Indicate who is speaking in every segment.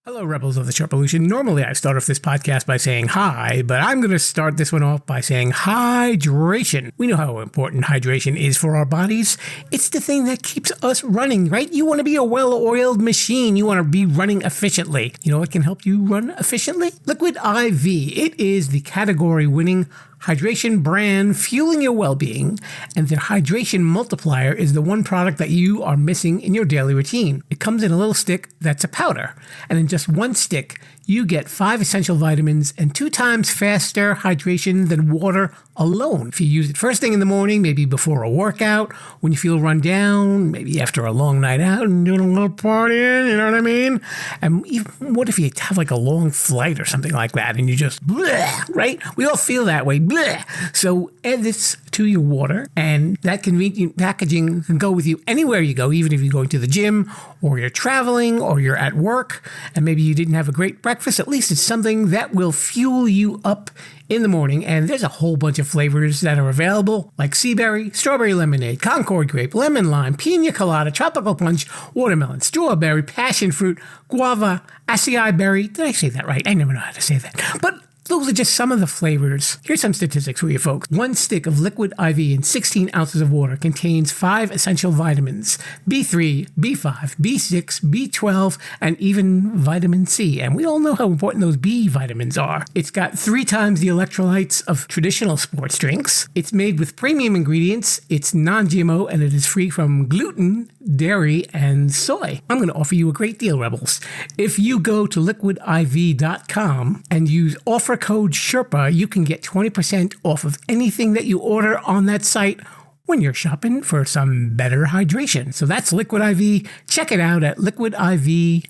Speaker 1: Hello, Rebels of the Sherpa. Normally, I start off this podcast by saying hi, but I'm going to start this one off by saying hydration. We know how important hydration is for our bodies. It's the thing that keeps us running, right? You want to be a well-oiled machine. You want to be running efficiently. You know what can help you run efficiently? Liquid IV. It is the category-winning hydration brand fueling your well-being, and the hydration multiplier is the one product that you are missing in your daily routine. It comes in a little stick that's a powder, and in just one stick, you get 5 essential vitamins and 2 times faster hydration than water alone. If you use it first thing in the morning, maybe before a workout, when you feel run down, maybe after a long night out and doing a little partying, you know what I mean? And even, what if you have like a long flight or something like that and you just bleh, right? We all feel that way. Bleh. So add this to your water, and that convenient packaging can go with you anywhere you go, even if you're going to the gym or you're traveling or you're at work and maybe you didn't have a great breakfast. At least it's something that will fuel you up in the morning. And there's a whole bunch of flavors that are available, like sea berry, strawberry lemonade, Concord grape, lemon lime, pina colada, tropical punch, watermelon, strawberry, passion fruit, guava, acai berry. Did I say that right? I never know how to say that. But those are just some of the flavors. Here's some statistics for you folks. 1 stick of liquid IV in 16 ounces of water contains 5 essential vitamins: B3, B5, B6, B12, and even vitamin C. And we all know how important those B vitamins are. It's got 3 times the electrolytes of traditional sports drinks. It's made with premium ingredients. It's non-GMO, and it is free from gluten, dairy, and soy. I'm going to offer you a great deal, Rebels. If you go to liquidiv.com and use offer code SHERPA, you can get 20% off of anything that you order on that site when you're shopping for some better hydration. So that's Liquid IV. Check it out at liquidiv.com.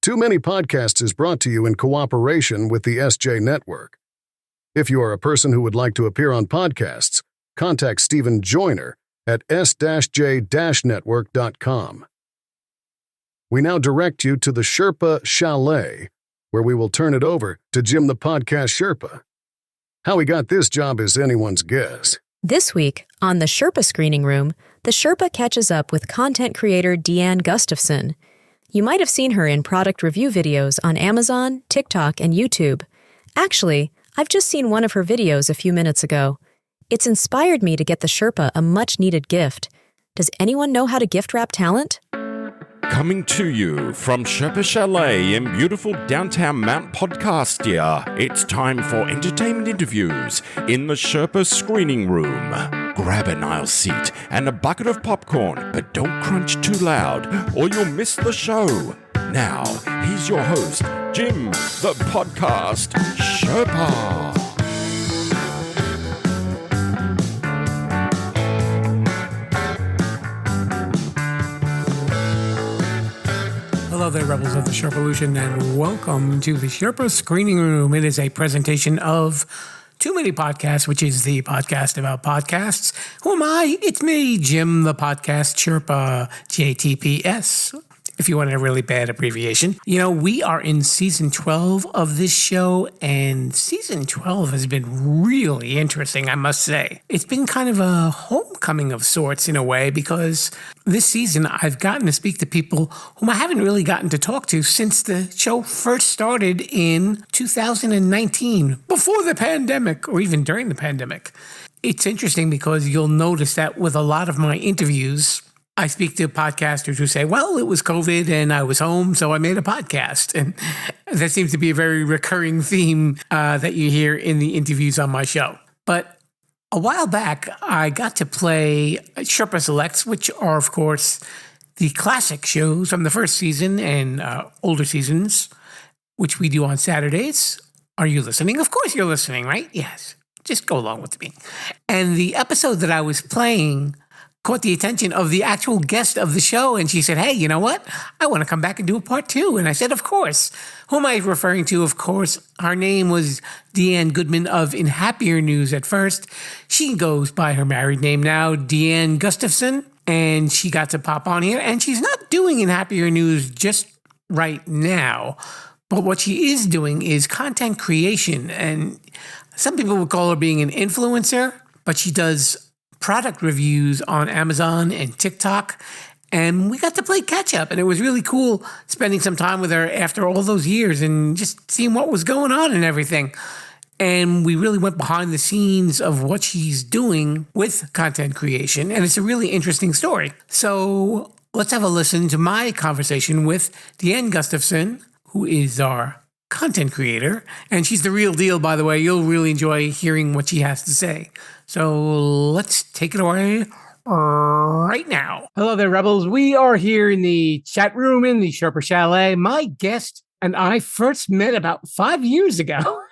Speaker 2: Too Many Podcasts is brought to you in cooperation with the SJ Network. If you are a person who would like to appear on podcasts, contact Stephen Joyner at s-j-network.com. We now direct you to the Sherpa Chalet, where we will turn it over to Jim the Podcast Sherpa. How he got this job is anyone's guess.
Speaker 3: This week, on the Sherpa Screening Room, the Sherpa catches up with content creator Deanne Gustafson. You might have seen her in product review videos on Amazon, TikTok, and YouTube. Actually, I've just seen one of her videos a few minutes ago. It's inspired me to get the Sherpa a much-needed gift. Does anyone know how to gift wrap talent?
Speaker 4: Coming to you from Sherpa Chalet in beautiful downtown Mount Podcastia, it's time for entertainment interviews in the Sherpa Screening Room. Grab an aisle seat and a bucket of popcorn, but don't crunch too loud or you'll miss the show. Now, here's your host, Jim, the Podcast Sherpa.
Speaker 1: Hello there, Rebels of the Sherpa, and welcome to the Sherpa Screening Room. It is a presentation of Too Many Podcasts, which is the podcast about podcasts. Who am I? It's me, Jim, the Podcast Sherpa, JTPS, if you want a really bad abbreviation. You know, we are in season 12 of this show, and season 12 has been really interesting, I must say. It's been kind of a homecoming of sorts in a way, because this season I've gotten to speak to people whom I haven't really gotten to talk to since the show first started in 2019, before the pandemic, or even during the pandemic. It's interesting because you'll notice that with a lot of my interviews, I speak to podcasters who say, well, it was COVID and I was home, so I made a podcast. And that seems to be a very recurring theme that you hear in the interviews on my show. But a while back, I got to play Sherpa Selects, which are, of course, the classic shows from the first season and older seasons, which we do on Saturdays. Are you listening? Of course you're listening, right? Yes. Just go along with me. And the episode that I was playing caught the attention of the actual guest of the show, and she said, hey, you know what? I want to come back and do a part 2. And I said, of course. Who am I referring to? Of course, her name was Deanne Goodman of In Happier News at first. She goes by her married name now, Deanne Gustafson, and she got to pop on here. And she's not doing In Happier News just right now, but what she is doing is content creation. And some people would call her being an influencer, but she does product reviews on Amazon and TikTok. And we got to play catch up, and it was really cool spending some time with her after all those years and just seeing what was going on and everything. And we really went behind the scenes of what she's doing with content creation. And it's a really interesting story. So let's have a listen to my conversation with Deanne Gustafson, who is our content creator. And she's the real deal, by the way. You'll really enjoy hearing what she has to say. So let's take it away right now. Hello there, Rebels. We are here in the chat room in the Sherpa Chalet. My guest and I first met about 5 years ago.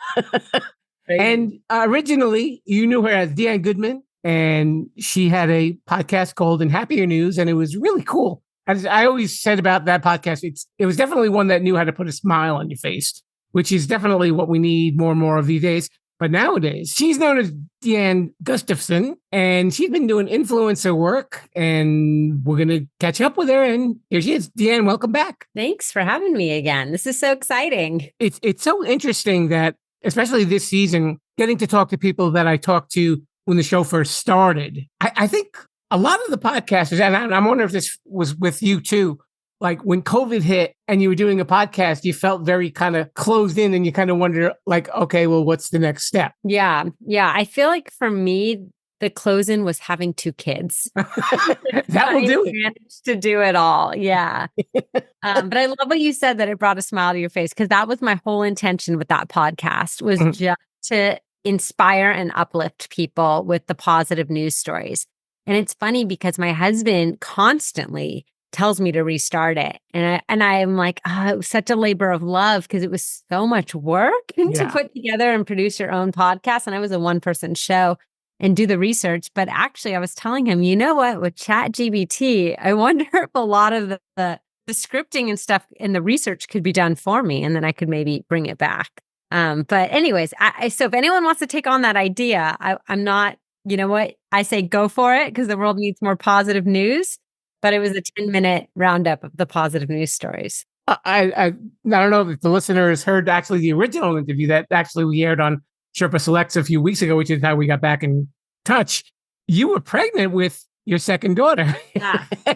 Speaker 1: And originally, you knew her as Deanne Goodman, and she had a podcast called In Happier News, and it was really cool. As I always said about that podcast, it was definitely one that knew how to put a smile on your face, which is definitely what we need more and more of these days. But nowadays, she's known as Deanne Gustafson, and she's been doing influencer work, and we're going to catch up with her. And here she is. Deanne, welcome back.
Speaker 5: Thanks for having me again. This is so exciting.
Speaker 1: It's so interesting that, especially this season, getting to talk to people that I talked to when the show first started. I think a lot of the podcasters, and I'm wondering if this was with you too, like when COVID hit and you were doing a podcast, you felt very kind of closed in and you kind of wonder like, okay, well, what's the next step?
Speaker 5: Yeah. I feel like for me, the close-in was having 2 kids.
Speaker 1: That will do it.
Speaker 5: I managed to do it all. Yeah. But I love what you said, that it brought a smile to your face, because that was my whole intention with that podcast, was just to inspire and uplift people with the positive news stories. And it's funny because my husband constantly tells me to restart it. And I'm like, oh, it was such a labor of love because it was so much work to put together and produce your own podcast. And I was a 1-person show and do the research. But actually, I was telling him, you know what, with ChatGPT, I wonder if a lot of the scripting and stuff and the research could be done for me. And then I could maybe bring it back. But anyways, so if anyone wants to take on that idea, I'm not, you know what, I say go for it because the world needs more positive news. But it was a 10-minute roundup of the positive news stories.
Speaker 1: I don't know if the listeners heard actually the original interview that actually we aired on Sherpa Selects a few weeks ago, which is how we got back in touch. You were pregnant with your second daughter.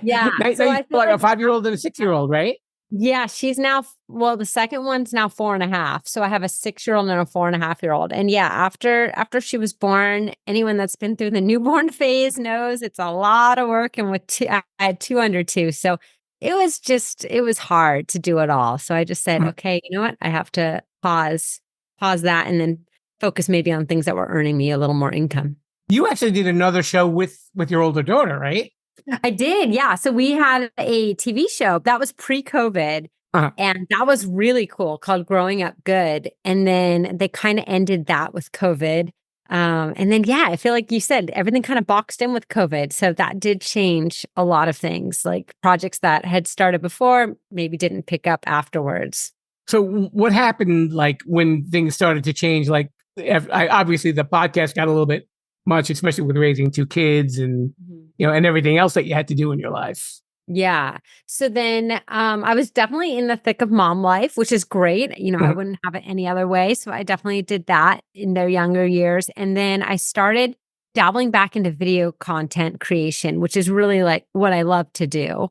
Speaker 5: Yeah.
Speaker 1: So like a 5-year-old and a 6-year-old, right?
Speaker 5: Yeah, she's now, well, the second one's now 4.5. So I have a 6-year-old and a 4.5-year-old. And yeah, after she was born, anyone that's been through the newborn phase knows it's a lot of work. And with I had 2 under 2. So it was hard to do it all. So I just said, okay, you know what? I have to pause that and then focus maybe on things that were earning me a little more income.
Speaker 1: You actually did another show with your older daughter, right?
Speaker 5: I did. Yeah. So we had a TV show that was pre-COVID and that was really cool, called Growing Up Good. And then they kind of ended that with COVID. And then, yeah, I feel like you said everything kind of boxed in with COVID. So that did change a lot of things, like projects that had started before maybe didn't pick up afterwards.
Speaker 1: So what happened like when things started to change? Like obviously the podcast got a little bit much, especially with raising 2 kids and, and everything else that you had to do in your life.
Speaker 5: Yeah. So then I was definitely in the thick of mom life, which is great. I wouldn't have it any other way. So I definitely did that in their younger years. And then I started dabbling back into video content creation, which is really like what I love to do,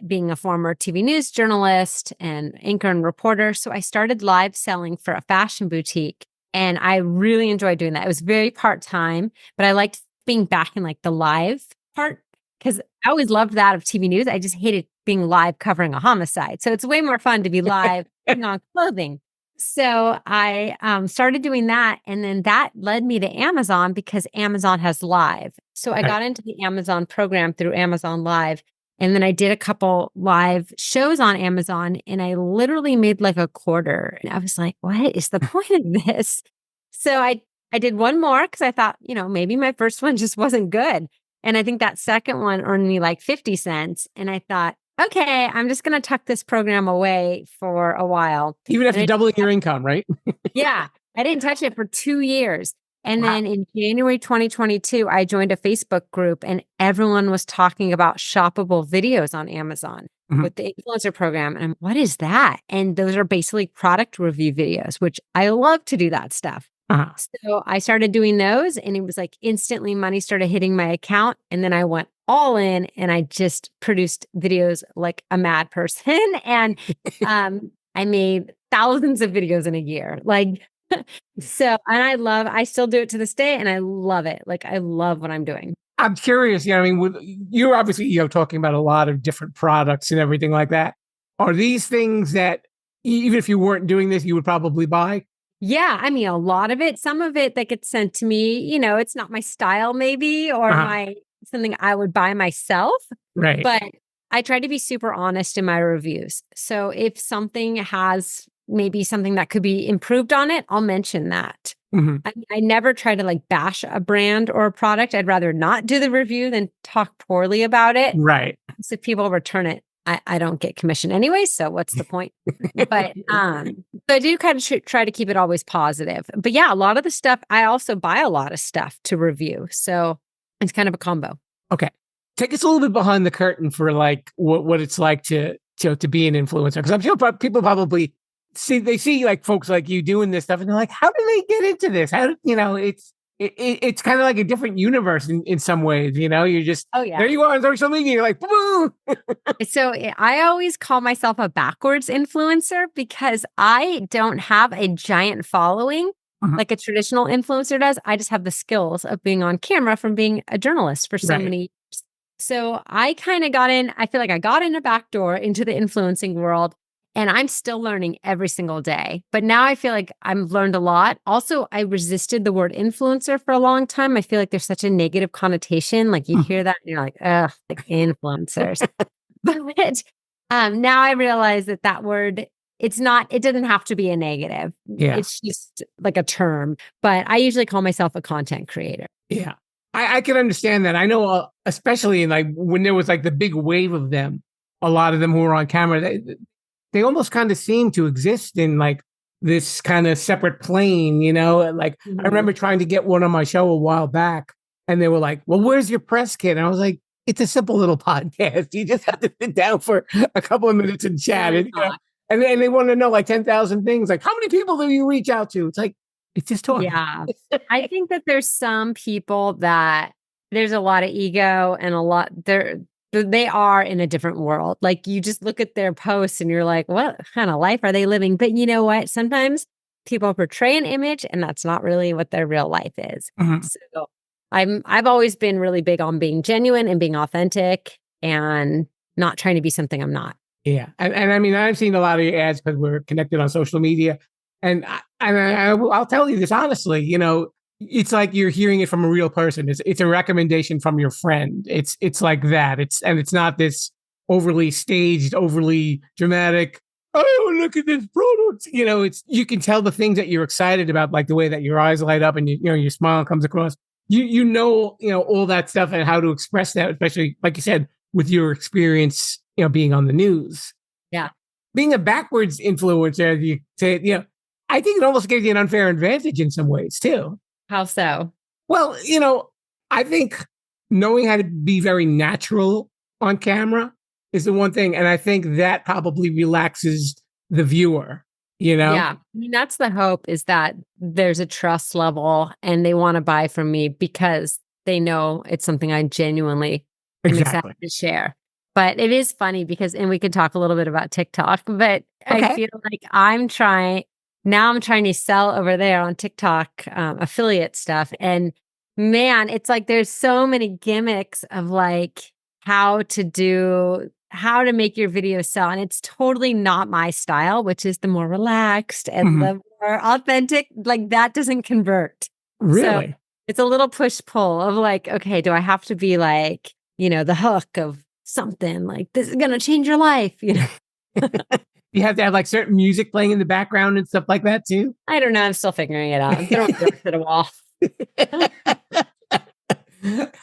Speaker 5: being a former TV news journalist and anchor and reporter. So I started live selling for a fashion boutique. And I really enjoyed doing that. It was very part-time, but I liked being back in like the live part because I always loved that of TV news. I just hated being live covering a homicide. So it's way more fun to be live putting on clothing. So I started doing that. And then that led me to Amazon because Amazon has live. So I got into the Amazon program through Amazon Live. And then I did a couple live shows on Amazon and I literally made like a quarter. And I was like, what is the point of this? So I did one more because I thought, maybe my first one just wasn't good. And I think that second one earned me like 50 cents. And I thought, okay, I'm just going to tuck this program away for a while.
Speaker 1: Even after doubling your income, right?
Speaker 5: Yeah. I didn't touch it for 2 years. And then in January 2022, I joined a Facebook group and everyone was talking about shoppable videos on Amazon with the influencer program. And what is that? And those are basically product review videos, which I love to do that stuff. So I started doing those and it was like instantly money started hitting my account. And then I went all in and I just produced videos like a mad person. And I made thousands of videos in a year. Like, so, and I still do it to this day and I love it. Like, I love what I'm doing.
Speaker 1: I'm curious, I mean, you're obviously, talking about a lot of different products and everything like that. Are these things that even if you weren't doing this, you would probably buy?
Speaker 5: Yeah, I mean, a lot of it, some of it that gets sent to me, it's not my style maybe, or something I would buy myself.
Speaker 1: Right.
Speaker 5: But I try to be super honest in my reviews. So if something has maybe something that could be improved on it, I'll mention that.
Speaker 1: Mm-hmm.
Speaker 5: I never try to like bash a brand or a product. I'd rather not do the review than talk poorly about it.
Speaker 1: Right.
Speaker 5: So if people return it, I don't get commission anyway. So what's the point? But so I do kind of try to keep it always positive. But yeah, a lot of the stuff, I also buy a lot of stuff to review. So it's kind of a combo.
Speaker 1: Okay. Take us a little bit behind the curtain for like what it's like to be an influencer. Because I'm sure people probably see like folks like you doing this stuff and they're like, how do they get into this? How it's kind of like a different universe in some ways, you're just, there you are on social media. You're like, boom.
Speaker 5: So I always call myself a backwards influencer because I don't have a giant following like a traditional influencer does. I just have the skills of being on camera from being a journalist for so many years. So I kind of I feel like I got in a back door into the influencing world. And I'm still learning every single day. But now I feel like I've learned a lot. Also, I resisted the word influencer for a long time. I feel like there's such a negative connotation. Like you hear that and you're like, ugh, like influencers. But now I realize that word, it doesn't have to be a negative.
Speaker 1: Yeah.
Speaker 5: It's just like a term. But I usually call myself a content creator.
Speaker 1: Yeah. I can understand that. I know, especially in like when there was like the big wave of them, a lot of them who were on camera, they almost kind of seem to exist in like this kind of separate plane, like I remember trying to get one on my show a while back and they were like, well, where's your press kit? And I was like, it's a simple little podcast. You just have to sit down for a couple of minutes and chat. And then they want to know like 10,000 things. Like, how many people do you reach out to? It's like, it's just talking.
Speaker 5: Yeah. I think that there's some people that there's a lot of ego and a lot they are in a different world. Like you just look at their posts and you're like, what kind of life are they living? But you know what? Sometimes people portray an image and that's not really what their real life is. So I've always been really big on being genuine and being authentic and not trying to be something I'm not.
Speaker 1: Yeah. And I mean, I've seen a lot of your ads because we're connected on social media. And I'll tell you this honestly, it's like you're hearing it from a real person. It's a recommendation from your friend. It's like that. It's not this overly staged, overly dramatic. Oh, look at this product. You can tell the things that you're excited about, like the way that your eyes light up and your smile comes across. All that stuff and how to express that, especially like you said, with your experience, being on the news.
Speaker 5: Yeah.
Speaker 1: Being a backwards influencer, as you say, I think it almost gives you an unfair advantage in some ways too.
Speaker 5: How so?
Speaker 1: Well, I think knowing how to be very natural on camera is the one thing. And I think that probably relaxes the viewer,
Speaker 5: Yeah. I mean, that's the hope is that there's a trust level and they want to buy from me because they know it's something I genuinely am excited to share. But it is funny because, and we could talk a little bit about TikTok, but I feel like I'm trying to sell over there on TikTok affiliate stuff. And man, it's like there's so many gimmicks of like how to make your video sell. And it's totally not my style, which is the more relaxed and the more authentic. Like that doesn't convert.
Speaker 1: Really?
Speaker 5: So it's a little push-pull of like, okay, do I have to be like, the hook of something like this is going to change your life, You
Speaker 1: have to have like certain music playing in the background and stuff like that too.
Speaker 5: I don't know. I'm still figuring it out. I'm throwing dirt at a wall.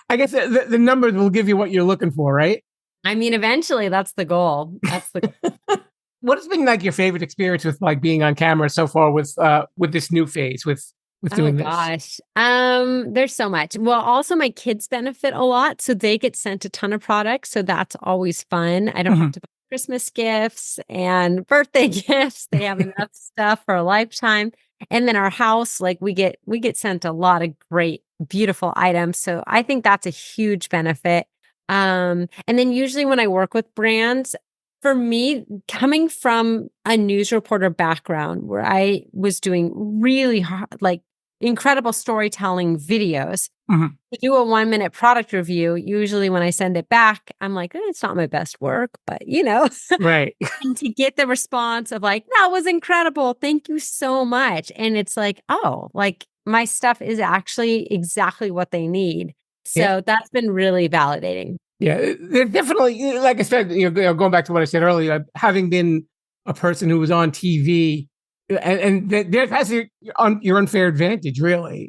Speaker 1: I guess the numbers will give you what you're looking for, right?
Speaker 5: I mean, eventually that's the goal.
Speaker 1: What has been like your favorite experience with like being on camera so far with this new phase with doing this?
Speaker 5: Gosh. There's so much. Well, also my kids benefit a lot. So they get sent a ton of products. So that's always fun. I don't have to buy Christmas gifts and birthday gifts. They have enough stuff for a lifetime. And then our house, like we get sent a lot of great, beautiful items. So I think that's a huge benefit. And then usually when I work with brands, for me, coming from a news reporter background where I was doing really hard, like incredible storytelling videos, to do a 1-minute product review, usually when I send it back, I'm like, it's not my best work, but
Speaker 1: Right.
Speaker 5: and to get the response of like, that was incredible. Thank you so much. And it's like, oh, like my stuff is actually exactly what they need.
Speaker 1: Yeah.
Speaker 5: So that's been really validating.
Speaker 1: Yeah, they're definitely, like I said, going back to what I said earlier, having been a person who was on TV, and that has your unfair advantage, really.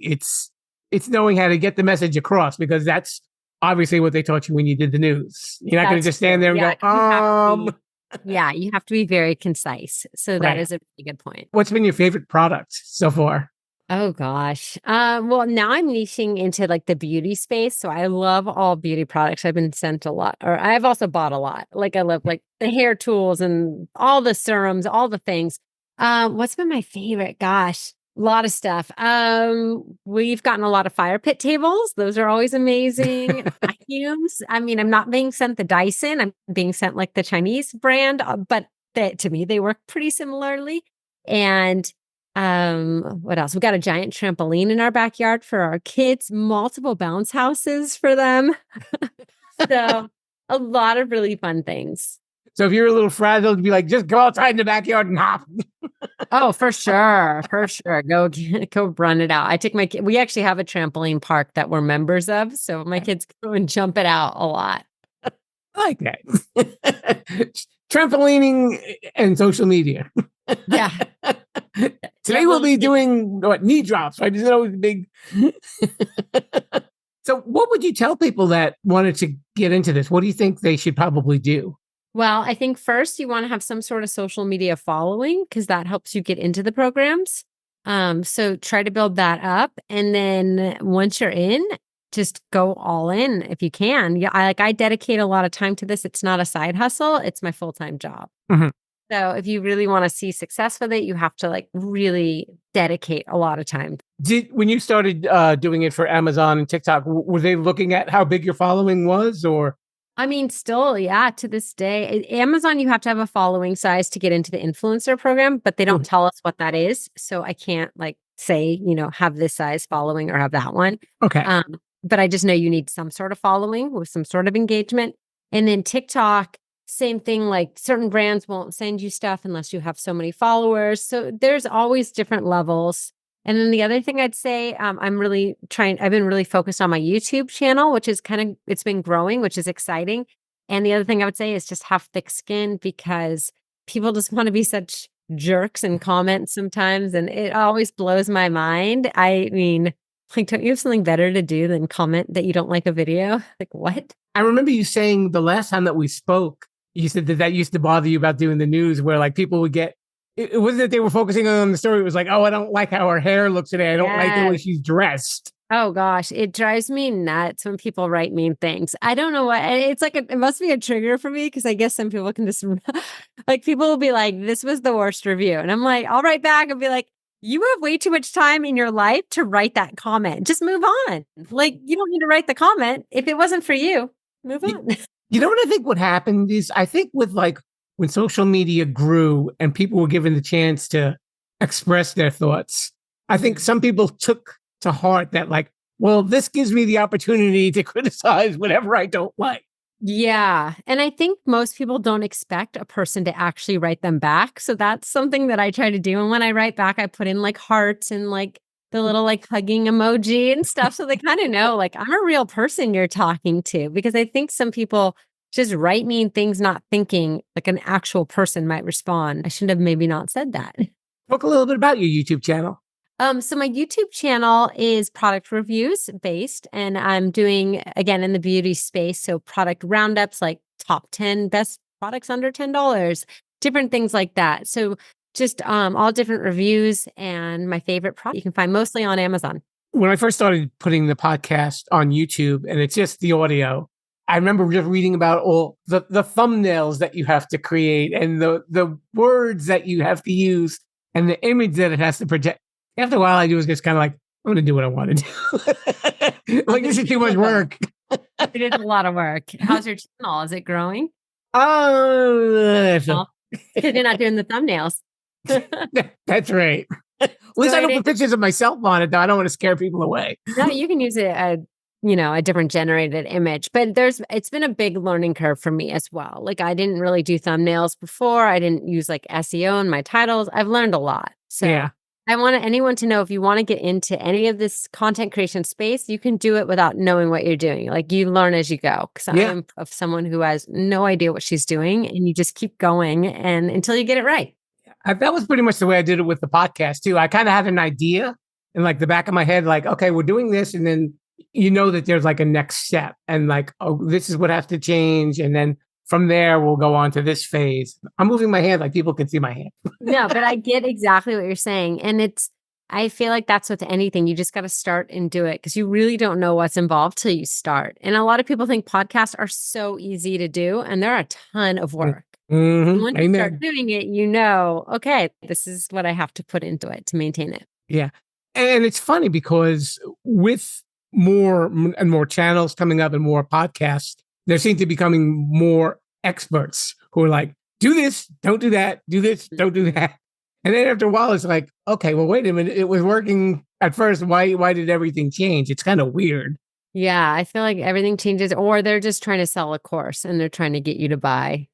Speaker 1: It's knowing how to get the message across, because that's obviously what they taught you when you did the news. You're not going to just stand there and go,
Speaker 5: yeah, you have to be very concise. So that is a really good point.
Speaker 1: What's been your favorite product so far?
Speaker 5: Oh gosh. Well, now I'm niching into like the beauty space. So I love all beauty products. I've been sent a lot, or I've also bought a lot. Like I love like the hair tools and all the serums, all the things. What's been my favorite? Gosh, a lot of stuff. We've gotten a lot of fire pit tables. Those are always amazing. Vacuums. I mean, I'm not being sent the Dyson. I'm being sent like the Chinese brand, but to me, they work pretty similarly. And what else? We've got a giant trampoline in our backyard for our kids, multiple bounce houses for them. So a lot of really fun things.
Speaker 1: So if you're a little frazzled, you'd be like, just go outside in the backyard and hop.
Speaker 5: Oh, for sure. For sure. Go run it out. I take my kid. We actually have a trampoline park that we're members of. So my kids go and jump it out a lot.
Speaker 1: I like that. Trampolining and social media.
Speaker 5: Yeah.
Speaker 1: Today we'll be doing knee drops, right? Isn't it always big? So what would you tell people that wanted to get into this? What do you think they should probably do?
Speaker 5: Well, I think first you want to have some sort of social media following, because that helps you get into the programs. So try to build that up. And then once you're in, just go all in if you can. Yeah, I dedicate a lot of time to this. It's not a side hustle. It's my full-time job. So if you really want to see success with it, you have to like really dedicate a lot of time.
Speaker 1: When you started doing it for Amazon and TikTok, were they looking at how big your following was, or?
Speaker 5: I mean, still, yeah, to this day, Amazon, you have to have a following size to get into the influencer program, but they don't tell us what that is. So I can't like say, have this size following or have that one.
Speaker 1: Okay.
Speaker 5: But I just know you need some sort of following with some sort of engagement. And then TikTok, same thing, like certain brands won't send you stuff unless you have so many followers. So there's always different levels. And then the other thing I'd say, I've been really focused on my YouTube channel, which is it's been growing, which is exciting. And the other thing I would say is just have thick skin, because people just want to be such jerks and comment sometimes. And it always blows my mind. I mean, like, don't you have something better to do than comment that you don't like a video? Like, what?
Speaker 1: I remember you saying the last time that we spoke, you said that used to bother you about doing the news, where like people would get, it wasn't that they were focusing on the story. It was like, oh, I don't like how her hair looks today. I don't like the way she's dressed.
Speaker 5: Oh gosh, it drives me nuts when people write mean things. I don't know what, it's like, it must be a trigger for me, because I guess some people can just, like, people will be like, this was the worst review. And I'm like, I'll write back and be like, you have way too much time in your life to write that comment. Just move on. Like, you don't need to write the comment. If it wasn't for you, move on.
Speaker 1: You know what I think what happened is, I think with like when social media grew and people were given the chance to express their thoughts, I think some people took to heart that like, well, this gives me the opportunity to criticize whatever I don't like.
Speaker 5: Yeah. And I think most people don't expect a person to actually write them back. So that's something that I try to do. And when I write back, I put in like hearts and like the little like hugging emoji and stuff. So they kind of know like I'm a real person you're talking to, because I think some people just write mean things, not thinking like an actual person might respond. I should have maybe not said that.
Speaker 1: Talk a little bit about your YouTube channel.
Speaker 5: So my YouTube channel is product reviews based, and I'm doing, again, in the beauty space. So product roundups, like top 10 best products under $10, different things like that. So just all different reviews and my favorite product you can find mostly on Amazon.
Speaker 1: When I first started putting the podcast on YouTube and it's just the audio, I remember just reading about all the thumbnails that you have to create and the words that you have to use and the image that it has to project. After a while, I was just kind of like, I'm going to do what I want to do. Like, this is too much work.
Speaker 5: It is a lot of work. How's your channel? Is it growing?
Speaker 1: Oh,
Speaker 5: Well, because you're not doing the thumbnails.
Speaker 1: that's right. At least I don't put pictures of myself on it, though. I don't want to scare people away.
Speaker 5: No, you can use a different generated image, but it's been a big learning curve for me as well. Like I didn't really do thumbnails before. I didn't use like SEO in my titles. I've learned a lot. So
Speaker 1: Yeah.
Speaker 5: I want anyone to know if you want to get into any of this content creation space, you can do it without knowing what you're doing. Like you learn as you go. Because I'm of someone who has no idea what she's doing, and you just keep going and until you get it right.
Speaker 1: That was pretty much the way I did it with the podcast too. I kind of had an idea in like the back of my head, like, okay, we're doing this. And then you know that there's like a next step and like, oh, this is what has to change. And then from there, we'll go on to this phase. I'm moving my hand like people can see my hand.
Speaker 5: No, but I get exactly what you're saying. And I feel like that's with anything. You just got to start and do it because you really don't know what's involved till you start. And a lot of people think podcasts are so easy to do, and they're a ton of work.
Speaker 1: Mm-hmm.
Speaker 5: Once you start doing it, you know, okay, this is what I have to put into it to maintain it.
Speaker 1: Yeah. And it's funny because with more and more channels coming up and more podcasts, there seem to be becoming more experts who are like, do this, don't do that, do this, don't do that. And then after a while, it's like, okay, well, wait a minute. It was working at first. Why did everything change? It's kind of weird.
Speaker 5: Yeah, I feel like everything changes, or they're just trying to sell a course and they're trying to get you to buy.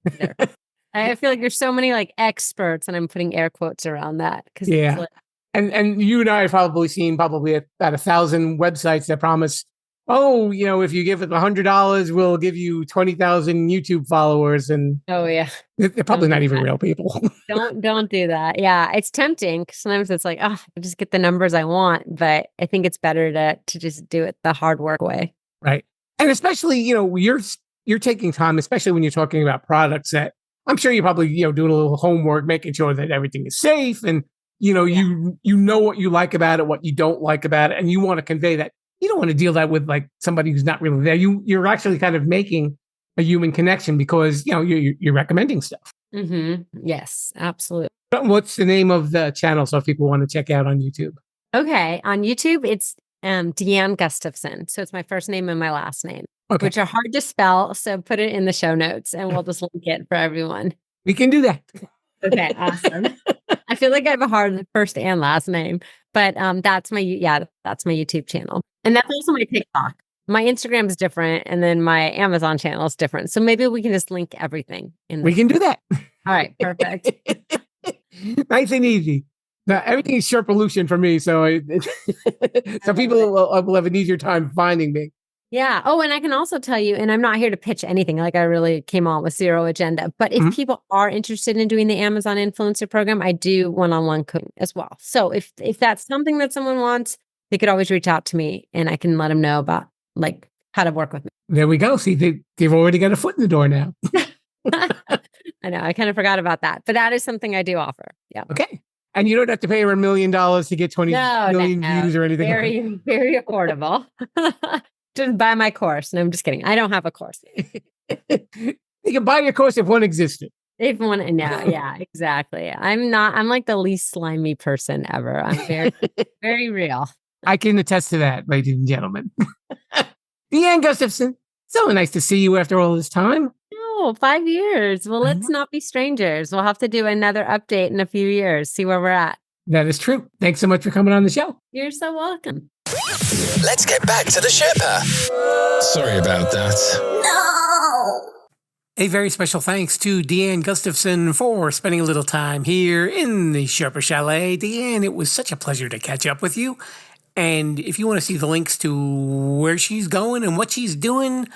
Speaker 5: I feel like there's so many like experts, and I'm putting air quotes around that.
Speaker 1: Yeah. And you and I have probably seen about 1,000 websites that promise, oh, if you give it $100, we'll give you 20,000 YouTube followers. And
Speaker 5: yeah,
Speaker 1: they're probably not even real people.
Speaker 5: Don't do that. Yeah, it's tempting. Sometimes it's like, I just get the numbers I want, but I think it's better to just do it the hard work way.
Speaker 1: Right. And especially, you're taking time, especially when you're talking about products that I'm sure you're probably, doing a little homework, making sure that everything is safe. And, you know what you like about it, what you don't like about it. And you want to convey that. You don't want to deal that with like somebody who's not really there. You're actually kind of making a human connection because, you're recommending stuff.
Speaker 5: Mm-hmm. Yes, absolutely.
Speaker 1: What's the name of the channel so if people want to check out on YouTube?
Speaker 5: Okay. On YouTube, it's Deanne Gustafson. So it's my first name and my last name, which are hard to spell. So put it in the show notes and we'll just link it for everyone.
Speaker 1: We can do that.
Speaker 5: Okay, awesome. I feel like I have a hard first and last name, but that's my YouTube channel. And that's also my TikTok. My Instagram is different, and then my Amazon channel is different. So maybe we can just link everything in.
Speaker 1: We can do that.
Speaker 5: All right, perfect.
Speaker 1: Nice and easy. Now, everything is Sherpalution for me, so people will have an easier time finding me.
Speaker 5: Yeah. Oh, and I can also tell you, and I'm not here to pitch anything. Like I really came on with zero agenda. But if people are interested in doing the Amazon influencer program, I do one-on-one coaching as well. So if that's something that someone wants, they could always reach out to me, and I can let them know about like how to work with me.
Speaker 1: There we go. See, they've already got a foot in the door now.
Speaker 5: I know. I kind of forgot about that, but that is something I do offer. Yeah.
Speaker 1: Okay. And you don't have to pay her $1 million to get 20 million views or anything.
Speaker 5: Very, very affordable. Just buy my course. No, I'm just kidding. I don't have a course.
Speaker 1: You can buy your course if one existed.
Speaker 5: If one, yeah, exactly. I'm like the least slimy person ever. I'm very, very real.
Speaker 1: I can attest to that, ladies and gentlemen. Deanne Gustafson, so nice to see you after all this time.
Speaker 5: Oh, 5 years. Well, let's not be strangers. We'll have to do another update in a few years, see where we're at.
Speaker 1: That is true. Thanks so much for coming on the show.
Speaker 5: You're so welcome.
Speaker 6: Let's get back to the Sherpa. Sorry about that.
Speaker 1: No! A very special thanks to Deanne Gustafson for spending a little time here in the Sherpa Chalet. Deanne, it was such a pleasure to catch up with you. And if you want to see the links to where she's going and what she's doing,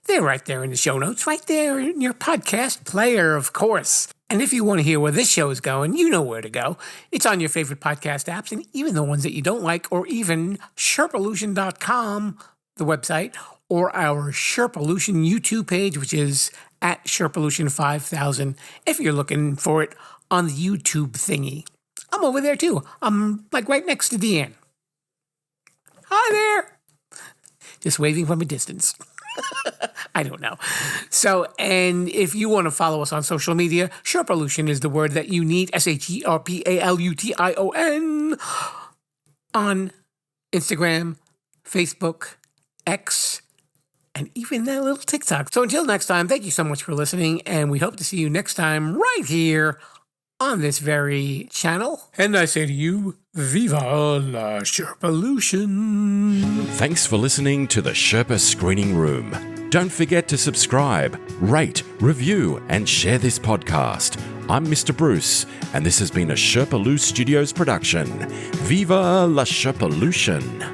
Speaker 1: they're right there in the show notes, right there in your podcast player, of course. And if you want to hear where this show is going, you know where to go. It's on your favorite podcast apps, and even the ones that you don't like, or even Sherpalution.com, the website, or our Sherpalution YouTube page, which is at Sherpalution5000, if you're looking for it on the YouTube thingy. I'm over there, too. I'm like right next to Deanne. Hi there. Just waving from a distance. I don't know. So, and if you want to follow us on social media, Sherpalution is the word that you need, SHERPALUTION, on Instagram, Facebook, X, and even that little TikTok. So until next time, thank you so much for listening, and we hope to see you next time right here on this very channel. And I say to you, Viva la Sherpalution.
Speaker 4: Thanks for listening to the Sherpa Screening Room. Don't forget to subscribe, rate, review, and share this podcast. I'm Mr. Bruce, and this has been a Sherpaloo Studios production. Viva la Sherpalution.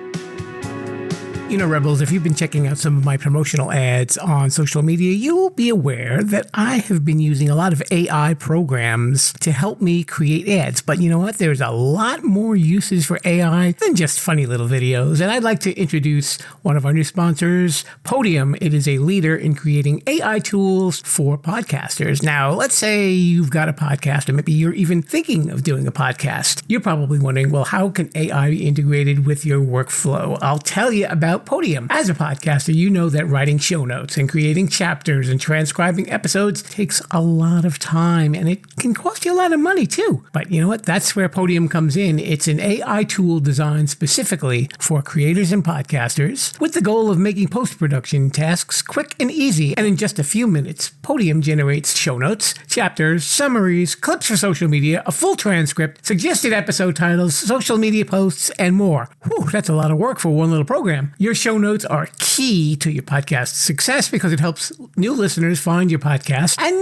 Speaker 1: You know, Rebels, if you've been checking out some of my promotional ads on social media, you'll be aware that I have been using a lot of AI programs to help me create ads. But you know what? There's a lot more uses for AI than just funny little videos. And I'd like to introduce one of our new sponsors, Podium. It is a leader in creating AI tools for podcasters. Now, let's say you've got a podcast, or maybe you're even thinking of doing a podcast. You're probably wondering, well, how can AI be integrated with your workflow? I'll tell you about Podium. As a podcaster, you know that writing show notes and creating chapters and transcribing episodes takes a lot of time, and it can cost you a lot of money too. But you know what? That's where Podium comes in. It's an AI tool designed specifically for creators and podcasters with the goal of making post-production tasks quick and easy. And in just a few minutes, Podium generates show notes, chapters, summaries, clips for social media, a full transcript, suggested episode titles, social media posts, and more. Whew, that's a lot of work for one little program. Your show notes are key to your podcast success because it helps new listeners find your podcast and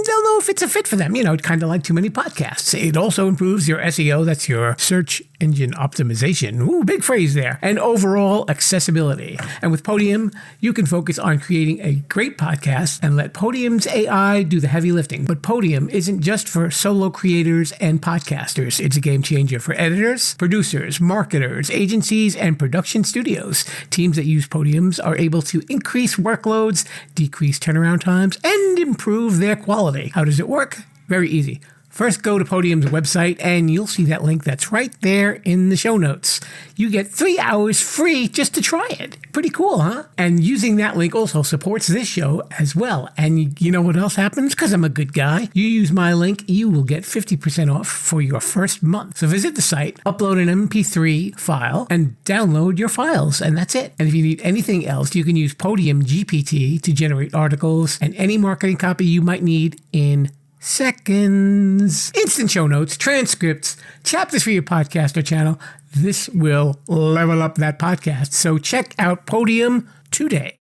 Speaker 1: they'll know if it's a fit for them. You know, kind of like too many podcasts. It also improves your SEO, that's your search engine optimization. Ooh, big phrase there. And overall accessibility. And with Podium, you can focus on creating a great podcast and let Podium's AI do the heavy lifting. But Podium isn't just for solo creators and podcasters. It's a game changer for editors, producers, marketers, agencies, and production studios. Teams that use Podiums are able to increase workloads, decrease turnaround times, and improve their quality. How does it work? Very easy. First, go to Podium's website, and you'll see that link that's right there in the show notes. You get 3 hours free just to try it. Pretty cool, huh? And using that link also supports this show as well. And you know what else happens? Because I'm a good guy. You use my link, you will get 50% off for your first month. So visit the site, upload an MP3 file, and download your files, and that's it. And if you need anything else, you can use Podium GPT to generate articles and any marketing copy you might need in seconds. Instant show notes, transcripts, chapters for your podcast or channel. This will level up that podcast. So check out Podium today.